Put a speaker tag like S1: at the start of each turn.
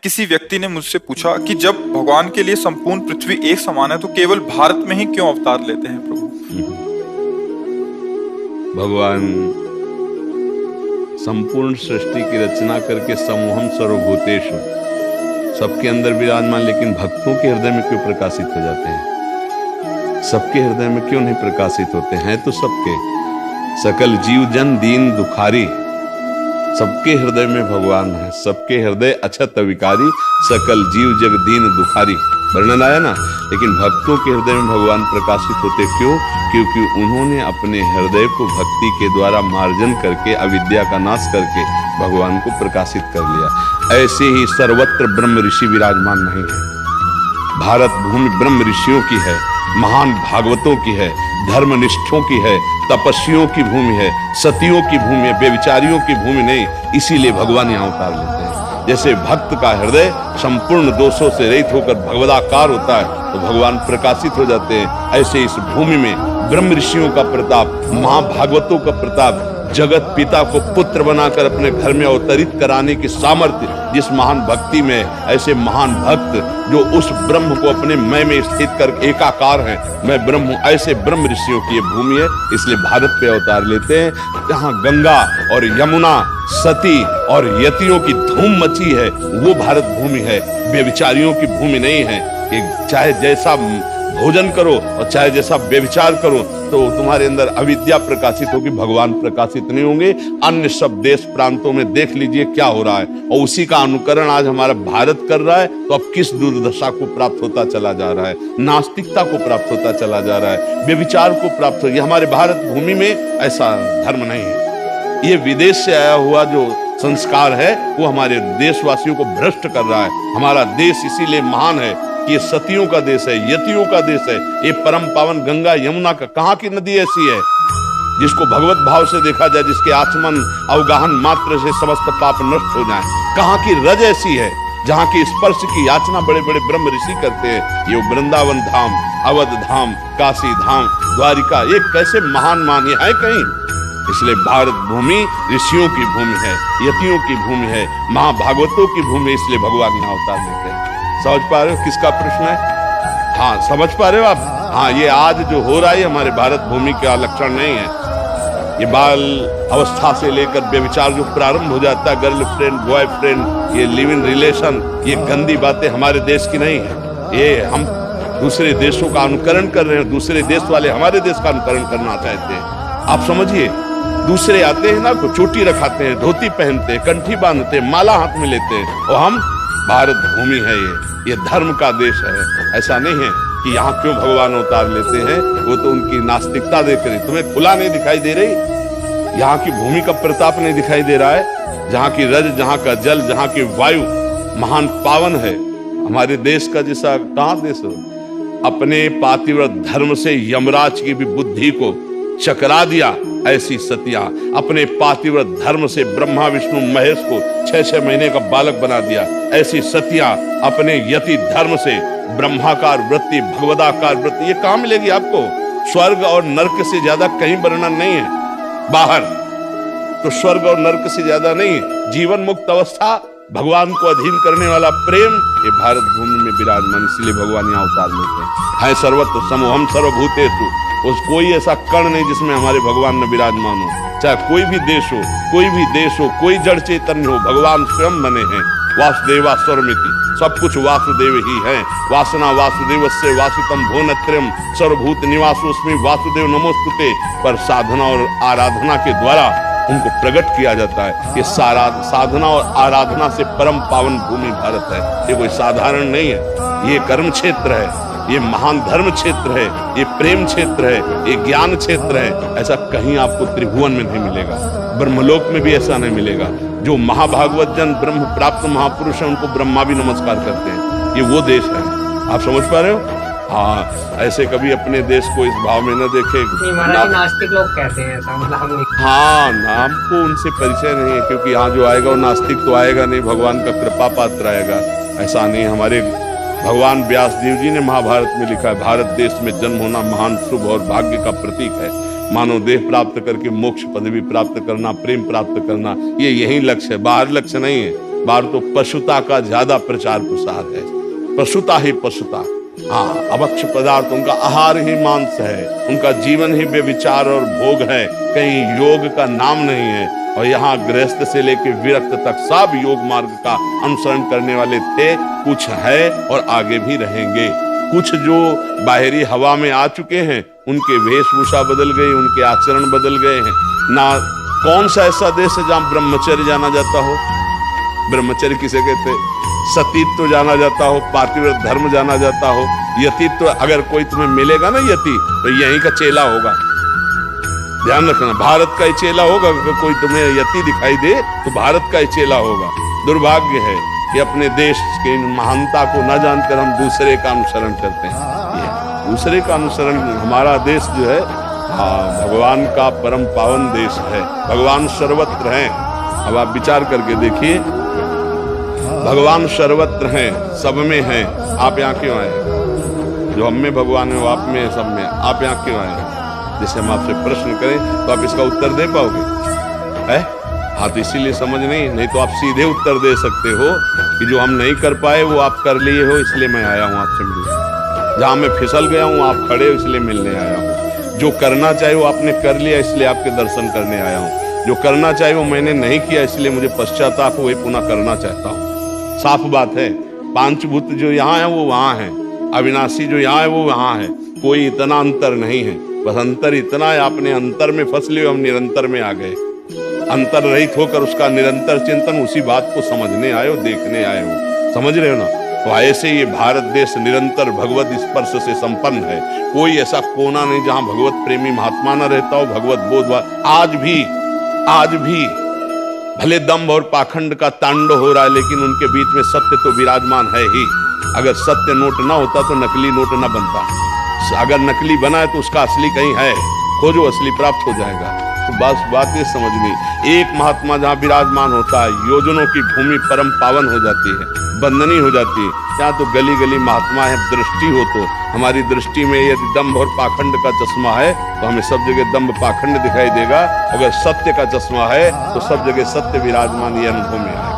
S1: किसी व्यक्ति ने मुझसे पूछा कि जब भगवान के लिए संपूर्ण पृथ्वी एक समान है तो केवल भारत में ही क्यों अवतार लेते हैं प्रभु?
S2: भगवान संपूर्ण सृष्टि की रचना करके समूहम सर्वभूतेषु सबके अंदर विराजमान, लेकिन भक्तों के हृदय में क्यों प्रकाशित हो जाते हैं? सबके हृदय में क्यों नहीं प्रकाशित होते हैं? तो सबके सकल जीव जन दीन दुखारी, सबके हृदय में भगवान है। सबके हृदय अछत विकारी, सकल जीव जग दीन दुखारी, वर्णन आया ना। लेकिन भक्तों के हृदय में भगवान प्रकाशित होते क्यों? क्योंकि उन्होंने अपने हृदय को भक्ति के द्वारा मार्जन करके, अविद्या का नाश करके भगवान को प्रकाशित कर लिया। ऐसे ही सर्वत्र ब्रह्म ऋषि विराजमान नहीं है। भारत भूमि ब्रह्म ऋषियों की है, महान भागवतों की है, धर्मनिष्ठों की है, तपस्वियों की भूमि है, सतियों की भूमि है, बेविचारियों की भूमि नहीं। इसीलिए भगवान यहाँ अवतार लेते हैं। जैसे भक्त का हृदय संपूर्ण दोषों से रहित होकर भगवदाकार होता है तो भगवान प्रकाशित हो जाते हैं। ऐसे इस भूमि में ब्रह्म ऋषियों का प्रताप, महाभागवतों का प्रताप, जगत पिता को पुत्र बनाकर अपने घर में अवतरित कराने की सामर्थ्य जिस महान भक्ति में, ऐसे महान भक्त जो उस ब्रह्म को अपने मैं में स्थित कर एकाकार है, मैं ब्रह्म हूं, ऐसे ब्रह्म ऋषियों की ये भूमि है। इसलिए भारत पे अवतार लेते हैं। जहाँ गंगा और यमुना, सती और यतियों की धूम मची है वो भारत भूमि है, व्यभिचारियों की भूमि नहीं है। कि चाहे जैसा भोजन करो और चाहे जैसा व्यभिचार करो तो तुम्हारे अंदर अविद्या प्रकाशित होगी, भगवान प्रकाशित नहीं होंगे। अन्य सब देश प्रांतों में देख लीजिए क्या हो रहा है, और उसी का अनुकरण आज हमारा भारत कर रहा है। तो अब किस दुर्दशा को प्राप्त होता चला जा रहा है? नास्तिकता को प्राप्त होता चला जा रहा है, व्यभिचार को प्राप्त हो। ये हमारे भारत भूमि में ऐसा धर्म नहीं है। ये विदेश से आया हुआ जो संस्कार है वो हमारे देशवासियों को भ्रष्ट कर रहा है। हमारा देश इसीलिए महान है कि ये सतियों का देश है, यतियों का देश है। ये परम पावन गंगा यमुना का, कहाँ की नदी ऐसी है जिसको भगवत भाव से देखा जाए, जिसके आचमन अवगाहन मात्र से समस्त पाप नष्ट हो जाएं? कहाँ की रज ऐसी है जहाँ की स्पर्श की याचना बड़े बड़े ब्रह्म ऋषि करते हैं? ये वृंदावन धाम, अवध धाम, काशी धाम, द्वारिका, ये कैसे महान मान ये है कहीं? इसलिए भारत भूमि ऋषियों की भूमि है, यतियों की भूमि है, महाभागवतों की भूमि। इसलिए भगवान यहाँ अवतार लेते हैं। समझ पा रहे हो किसका प्रश्न है? हाँ, समझ पा रहे हो आप? हाँ, ये आज जो हो रहा है हमारे भारत भूमि का लक्षण नहीं है। ये बाल अवस्था से लेकर व्यभिचार जो प्रारंभ हो जाता है, गर्लफ्रेंड बॉयफ्रेंड, ये लिव इन रिलेशन, ये गंदी बातें हमारे देश की नहीं है। ये हम दूसरे देशों का अनुकरण कर रहे हैं। दूसरे देश वाले हमारे देश का अनुकरण करना चाहते हैं। आप समझिए, दूसरे आते हैं ना, चोटी रखाते हैं, धोती पहनते हैं, कंठी बांधते हैं, माला हाथ में लेते हैं, और हम भारत भूमि है, ये धर्म का देश है। ऐसा नहीं है कि यहाँ क्यों भगवान अवतार लेते हैं, वो तो उनकी नास्तिकता देख रही। तुम्हें खुला नहीं दिखाई दे रही? यहाँ की भूमि का प्रताप नहीं दिखाई दे रहा है? जहाँ की रज, जहाँ का जल, जहाँ की वायु महान पावन है। हमारे देश का जैसा कहाँ देश हो? अपने पातिव्रत धर्म से यमराज की भी बुद्धि को चकरा दिया। ऐसी सतियां अपने पातिव्रत धर्म से ब्रह्मा विष्णु महेश को 6-6 महीने का बालक बना दिया। ऐसी सतियां अपने यति धर्म से ब्रह्माकार वृत्ति, भगवदाकार वृत्ति, ये कहाँ मिलेगी आपको? स्वर्ग और नर्क से ज्यादा कहीं वर्णन नहीं है बाहर। तो स्वर्ग और नर्क से ज्यादा नहीं है। जीवन मुक्त अवस्था, भगवान को अधीन करने वाला प्रेम, ये भारत भूमि में विराजमान। इसलिए भगवान यहाँ अवतार लेते हैं। सर्वत्र समूहम सर्वभूतेषु, उस कोई ऐसा कण नहीं जिसमें हमारे भगवान न विराजमान हो। चाहे कोई भी देश हो, कोई भी देश हो, कोई जड़ चैतन्य हो, भगवान स्वयं बने हैं। वासुदेवा स्वरमिति, सब कुछ वासुदेव ही है। वासना वासुदेवस्य वासुतम भुवनत्रयम् सर्वभूत निवासोऽस्मि वासुदेव नमोस्तुते। पर साधना और आराधना के द्वारा उनको प्रकट किया जाता है। ये साधना और आराधना से परम पावन भूमि भारत है। ये कोई साधारण नहीं है, ये कर्म क्षेत्र है, ये महान धर्म क्षेत्र है, ये प्रेम क्षेत्र है, ये ज्ञान क्षेत्र है। ऐसा कहीं आपको त्रिभुवन में नहीं मिलेगा, ब्रह्मलोक में भी ऐसा नहीं मिलेगा। जो महाभागवत जन ब्रह्म प्राप्त महापुरुष है उनको ब्रह्मा भी नमस्कार करते हैं। ये वो देश है। आप समझ पा रहे हो? हाँ, ऐसे कभी अपने देश को इस भाव में न देखे।
S3: नास्तिक लोग कहते हैं ऐसा, मतलब
S2: हाँ, नाम को उनसे परिचय नहीं है, क्योंकि यहाँ जो आएगा वो नास्तिक तो आएगा नहीं, भगवान का कृपा पात्र आएगा। ऐसा नहीं। हमारे भगवान व्यास देव जी ने महाभारत में लिखा है, भारत देश में जन्म होना महान शुभ और भाग्य का प्रतीक है। मानव देह प्राप्त करके मोक्ष पदवी प्राप्त करना, प्रेम प्राप्त करना, ये यही लक्ष्य है, बाहर लक्ष्य नहीं है। बार तो पशुता का ज्यादा प्रचार प्रसार है, पशुता ही पशुता। हाँ, अभक्ष पदार्थ, उनका आहार ही मांस है, उनका जीवन ही व्यभिचार और भोग है, कहीं योग का नाम नहीं है। और यहाँ गृहस्थ से लेकर विरक्त तक सब योग मार्ग का अनुसरण करने वाले थे, कुछ है और आगे भी रहेंगे। कुछ जो बाहरी हवा में आ चुके हैं, उनके वेशभूषा बदल गई, उनके आचरण बदल गए हैं। ना कौन सा ऐसा देश है जहाँ ब्रह्मचर्य जाना जाता हो? ब्रह्मचर्य किसे कहते हैं? सतीत्व जाना जाता हो, पातिव्रत धर्म जाना जाता हो, यतित्व। अगर कोई तुम्हें मिलेगा ना यति, तो यहीं का चेला होगा। ध्यान रखना, भारत का ही चेला होगा। अगर कोई तुम्हें यति दिखाई दे तो भारत का ही चेला होगा। दुर्भाग्य है कि अपने देश की महानता को न जानकर हम दूसरे का अनुसरण करते हैं। दूसरे का अनुसरण, हमारा देश जो है, हाँ, भगवान का परम पावन देश है। भगवान सर्वत्र हैं। अब आप विचार करके देखिए, भगवान सर्वत्र हैं, सब में हैं। आप यहाँ क्यों आए? जो हम में भगवान है वो आप में है, सब में। आप यहाँ क्यों आए? जैसे हम आपसे प्रश्न करें तो आप इसका उत्तर दे पाओगे? है? हाँ, तो इसीलिए समझ नहीं तो आप सीधे उत्तर दे सकते हो कि जो हम नहीं कर पाए वो आप कर लिए हो, इसलिए मैं आया हूँ आपसे मिलने। जहाँ मैं फिसल गया हूँ आप खड़े हो, इसलिए मिलने आया हूँ। जो करना चाहे वो आपने कर लिया, इसलिए आपके दर्शन करने आया हूँ। जो करना चाहे वो मैंने नहीं किया, इसलिए मुझे पश्चाताप हो, वही पुनः करना चाहता हूँ। साफ बात है। पांचभूत जो यहाँ है वो वहाँ है, अविनाशी जो यहाँ है वो वहाँ है। कोई इतना अंतर नहीं है, बस अंतर इतना है, आपने अंतर में फंस लिए, हम निरंतर में आ गए। अंतर रहित होकर उसका निरंतर चिंतन, उसी बात को समझने आए हो, देखने आए हो। समझ रहे हो ना? तो ऐसे ये भारत देश निरंतर भगवत स्पर्श से संपन्न है। कोई ऐसा कोना नहीं जहाँ भगवत प्रेमी महात्मा न रहता हो, भगवत बोध। आज भी भले दंभ और पाखंड का तांडव हो रहा है, लेकिन उनके बीच में सत्य तो विराजमान है ही। अगर सत्य नोट ना होता तो नकली नोट ना बनता। अगर नकली बना है तो उसका असली कहीं है, खोजो, असली प्राप्त हो जाएगा। तो बस बात ये समझनी, एक महात्मा जहाँ विराजमान होता है, योजनों की भूमि परम पावन हो जाती है, बंदनी हो जाती है। यहाँ तो गली गली महात्मा है। दृष्टि हो तो हमारी दृष्टि में यदि दंभ और पाखंड का चश्मा है तो हमें सब जगह दंभ पाखंड दिखाई देगा। अगर सत्य का चश्मा है तो सब जगह सत्य विराजमान, ये अनुभव में आए।